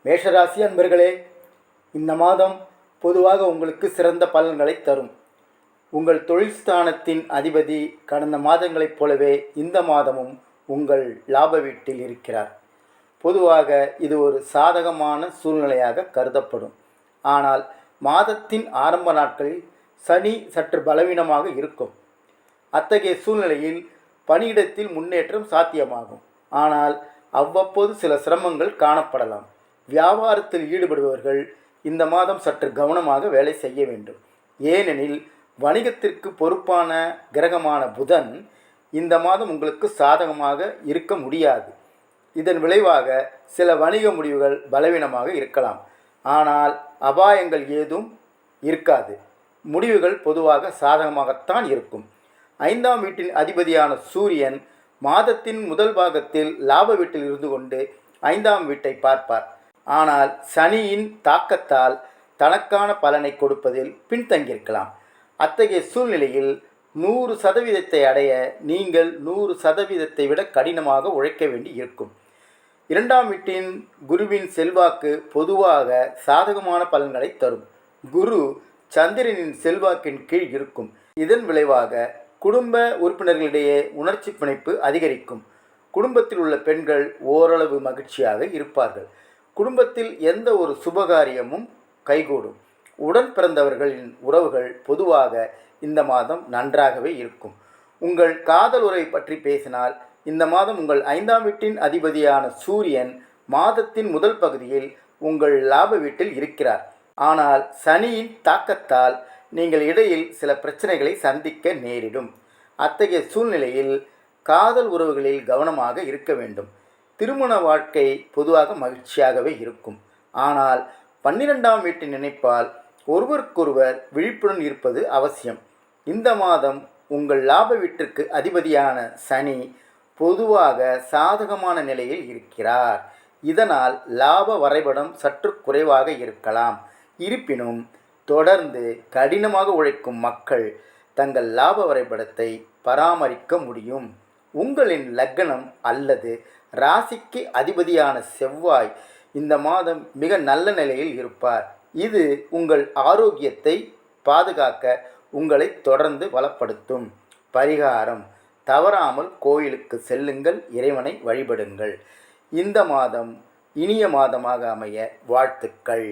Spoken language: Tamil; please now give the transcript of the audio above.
மேஷராசி அன்பர்களே, இந்த மாதம் பொதுவாக உங்களுக்கு சிறந்த பலன்களை தரும். உங்கள் தொழில் ஸ்தானத்தின் அதிபதி கடந்த மாதங்களைப் போலவே இந்த மாதமும் உங்கள் லாப வீட்டில் இருக்கிறார். பொதுவாக இது ஒரு சாதகமான சூழ்நிலையாக கருதப்படும். ஆனால் மாதத்தின் ஆரம்ப நாட்களில் சனி சற்று பலவீனமாக இருக்கும். அத்தகைய சூழ்நிலையில் பணியிடத்தில் முன்னேற்றம் சாத்தியமாகும். ஆனால் அவ்வப்போது சில சிரமங்கள் காணப்படலாம். வியாபாரத்தில் ஈடுபடுபவர்கள் இந்த மாதம் சற்று கவனமாக வேலை செய்ய வேண்டும். ஏனெனில் வணிகத்திற்கு பொறுப்பான கிரகமான புதன் இந்த மாதம் உங்களுக்கு சாதகமாக இருக்க முடியாது. இதன் விளைவாக சில வணிக முடிவுகள் பலவீனமாக இருக்கலாம். ஆனால் அபாயங்கள் ஏதும் இருக்காது. முடிவுகள் பொதுவாக சாதகமாகத்தான் இருக்கும். 5ஆம் வீட்டின் அதிபதியான சூரியன் மாதத்தின் முதல் பாகத்தில் லாப வீட்டில் இருந்து கொண்டு 5ஆம் வீட்டை பார்ப்பார். ஆனால் சனியின் தாக்கத்தால் தனக்கான பலனை கொடுப்பதில் பின்தங்கியிருக்கலாம். அத்தகைய சூழ்நிலையில் 100% அடைய நீங்கள் 100% விட கடினமாக உழைக்க வேண்டி இருக்கும். 2ஆம் வீட்டின் குருவின் செல்வாக்கு பொதுவாக சாதகமான பலன்களை தரும். குரு சந்திரனின் செல்வாக்கின் கீழ் இருக்கும். இதன் விளைவாக குடும்ப உறுப்பினர்களிடையே உணர்ச்சி பிணைப்பு அதிகரிக்கும். குடும்பத்தில் உள்ள பெண்கள் ஓரளவு மகிழ்ச்சியாக இருப்பார்கள். குடும்பத்தில் எந்த ஒரு சுபகாரியமும் கைகூடும். உடன் பிறந்தவர்களின் உறவுகள் பொதுவாக இந்த மாதம் நன்றாகவே இருக்கும். உங்கள் காதல் உறவை பற்றி பேசினால் இந்த மாதம் உங்கள் 5ஆம் வீட்டின் அதிபதியான சூரியன் மாதத்தின் முதல் பகுதியில் உங்கள் லாப வீட்டில் இருக்கிறார். ஆனால் சனியின் தாக்கத்தால் நீங்கள் இடையில் சில பிரச்சனைகளை சந்திக்க நேரிடும். அத்தகைய சூழ்நிலையில் காதல் உறவுகளில் கவனமாக இருக்க வேண்டும். திருமண வாழ்க்கை பொதுவாக மகிழ்ச்சியாகவே இருக்கும். ஆனால் 12ஆம் வீட்டின் நினைப்பால் ஒருவருக்கொருவர் விழிப்புடன் இருப்பது அவசியம். இந்த மாதம் உங்கள் லாப வீட்டிற்கு அதிபதியான சனி பொதுவாக சாதகமான நிலையில் இருக்கிறார். இதனால் லாப வரைபடம் சற்று குறைவாக இருக்கலாம். இருப்பினும் தொடர்ந்து கடினமாக உழைக்கும் மக்கள் தங்கள் லாப வரைபடத்தை பராமரிக்க முடியும். உங்களின் லக்னம் அல்லது ராசிக்கு அதிபதியான செவ்வாய் இந்த மாதம் மிக நல்ல நிலையில் இருப்பார். இது உங்கள் ஆரோக்கியத்தை பாதுகாக்க உங்களை தொடர்ந்து பலப்படுத்தும். பரிகாரம்: தவறாமல் கோயிலுக்கு செல்லுங்கள், இறைவனை வழிபடுங்கள். இந்த மாதம் இனிய மாதமாக அமைய வாழ்த்துக்கள்.